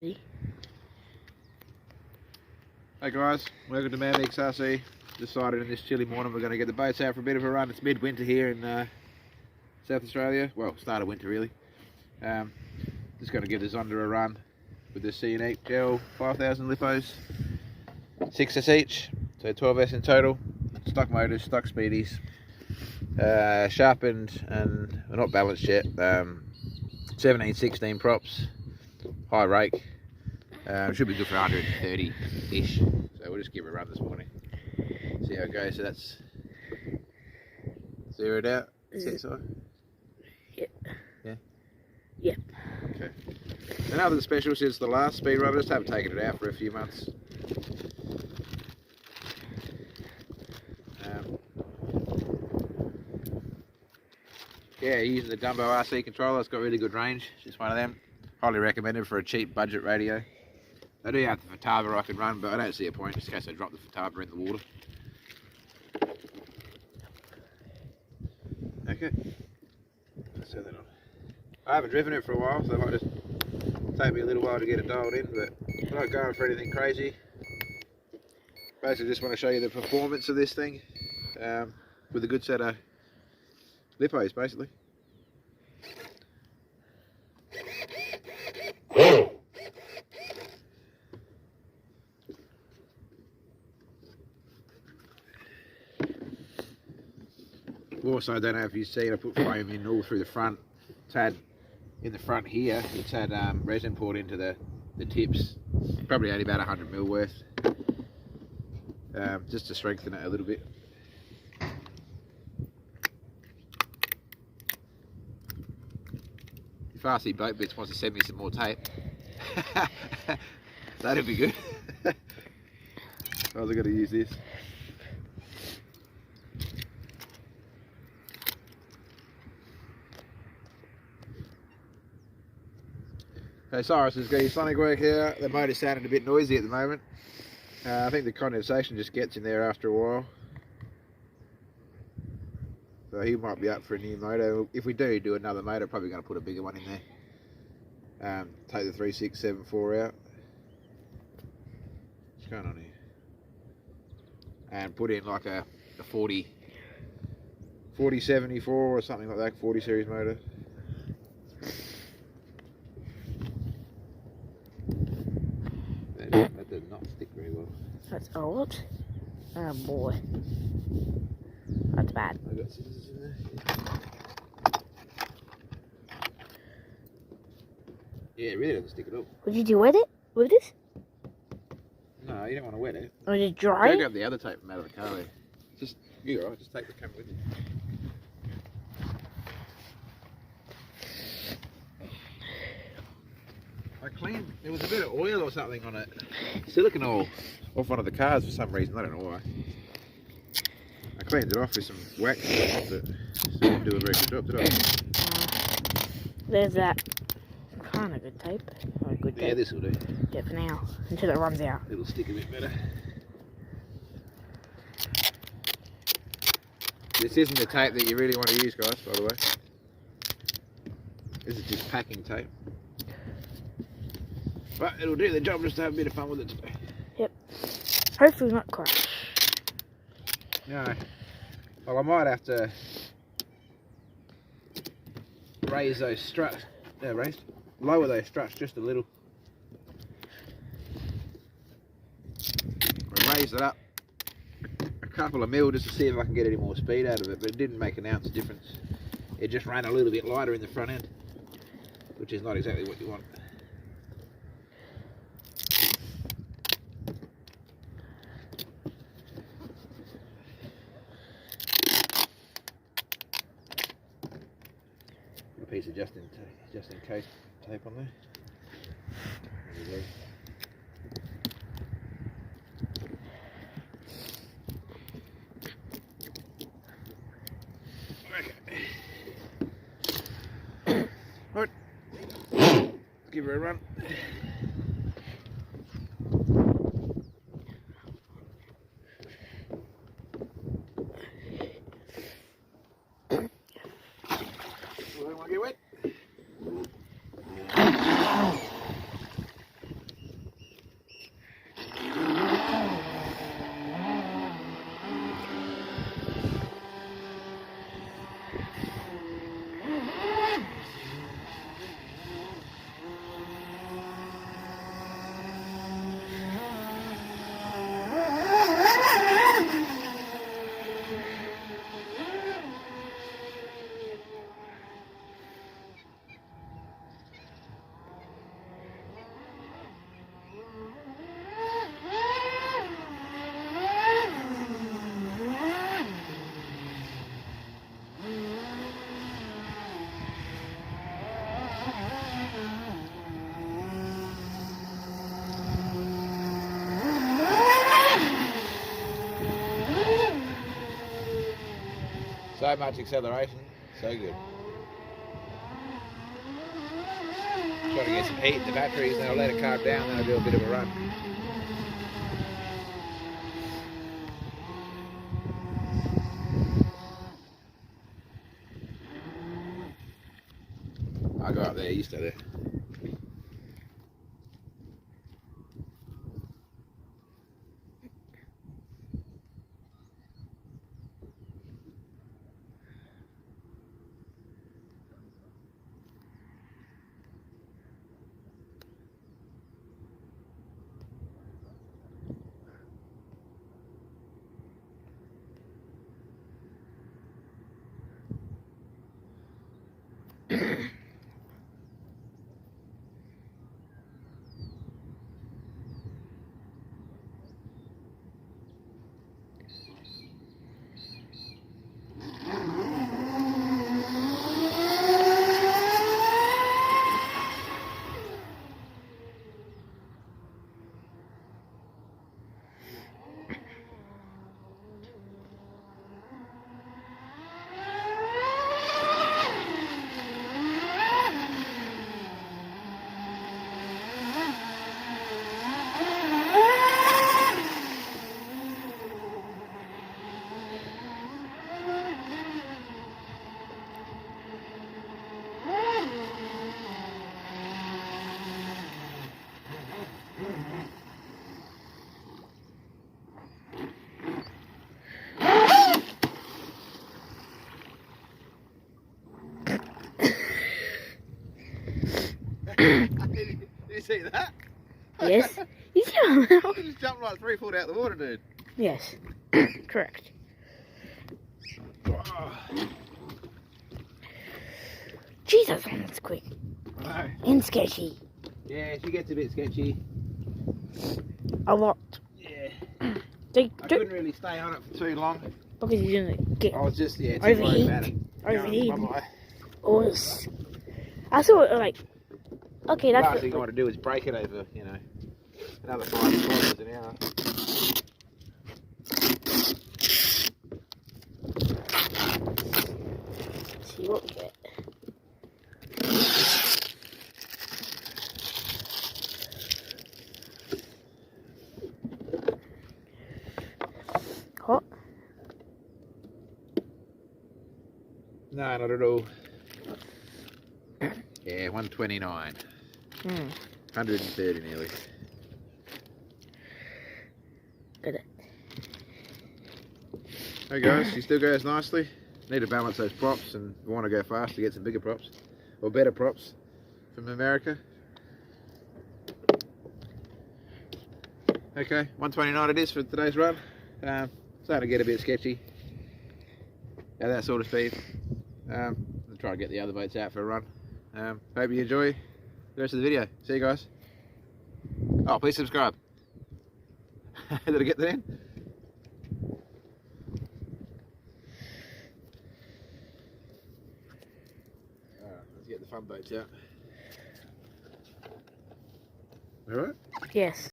Hey guys, welcome to Mamix RC. Decided in this chilly morning we're going to get the boats out for a bit of a run. It's midwinter here in South Australia. Well, start of winter really. Just going to give the Zonda a run with the C&E gel 5000 lipos, 6S each, so 12S in total. Stock motors, stock speedies, sharpened and well, not balanced yet. 17-16 props, high rake. Should be good for 130-ish, so we'll just give it a run this morning, see how it goes. So that's zeroed out, CSI? Yep. Yeah? Yep. Okay. Another special since the last speed run, I just haven't taken it out for a few months. Yeah, using the Dumbo RC controller, it's got really good range. It's just one of them. Highly recommended for a cheap budget radio. I do have the Fatava I can run, but I don't see a point just in case I drop the Fatava in the water. Okay, let's turn that on. I haven't driven it for a while, so it might just take me a little while to get it dialed in, but I'm not going for anything crazy. Basically just want to show you the performance of this thing with a good set of lipos, basically. Also, I don't know if you've seen, I put foam in all through the front. It's had, in the front here, it's had resin poured into the tips. Probably only about 100ml worth. Just to strengthen it a little bit. If RC Boat Bits wants to send me some more tape, that'd be good. I was going to use this. Okay, Cyrus has got his sonic work here. The motor's sounding a bit noisy at the moment. I think the condensation just gets in there after a while. So he might be up for a new motor. If we do another motor, probably going to put a bigger one in there. Take the 3674 out. What's going on here? And put in like a 4074 or something like that, 40 series motor. That did not stick very well. That's old. Oh boy. That's bad. I got scissors in there. Yeah, it really doesn't stick at all. What did you do with it? With this? No, you don't want to wet it. Or did it dry? Go grab the other tape from out of the car there. You're alright, just take the camera with you. I cleaned, there was a bit of oil or something on it. Silicone oil off one of the cars for some reason, I don't know why. I cleaned it off with some wax, but still didn't do a very good job, did I? There's that kind of good tape. Or good tape. Yeah, this will do. Yeah, for now. Until it runs out. It'll stick a bit better. This isn't the tape that you really want to use, guys, by the way. This is just packing tape. But it'll do the job just to have a bit of fun with it today. Yep. Hopefully not crash. No. Well, I might have to raise those struts. No, lower those struts just a little. I raised it up a couple of mil just to see if I can get any more speed out of it, but it didn't make an ounce difference. It just ran a little bit lighter in the front end, which is not exactly what you want. A piece of just in case tape on there. There we go. Right, let's give her a run. Well, I don't want to get wet. So much acceleration, so good. Trying to get some heat in the batteries, then I'll let it calm down, then I'll do a bit of a run. I'll go up there, you stay there. Did you see that? Yes. You see how I just jumped like 3 foot out the water, dude. Yes. Correct. Jesus, that's quick. No. And sketchy. Yeah, she gets a bit sketchy. A lot. Yeah. They I do, couldn't really stay on it for too long. because you're gonna get I was just, too worried about it. overheat. Bye-bye. Or I saw it like, okay, that's Last thing I want to do is break it over, another 5 kilometres an hour. see what we get. Hot? No, not at all. Yeah, 129. 130 nearly. Got it. Hey guys, she still goes nicely. Need to balance those props, and if we want to go fast to get some bigger props or better props from America. Okay, 129 it is for today's run. Starting to get a bit sketchy at that sort of speed. I'll try to get the other boats out for a run. Hope you enjoy the rest of the video. See you guys. Oh, please subscribe. Did I get that in? Alright, let's get the fun boats out. Alright? Yes.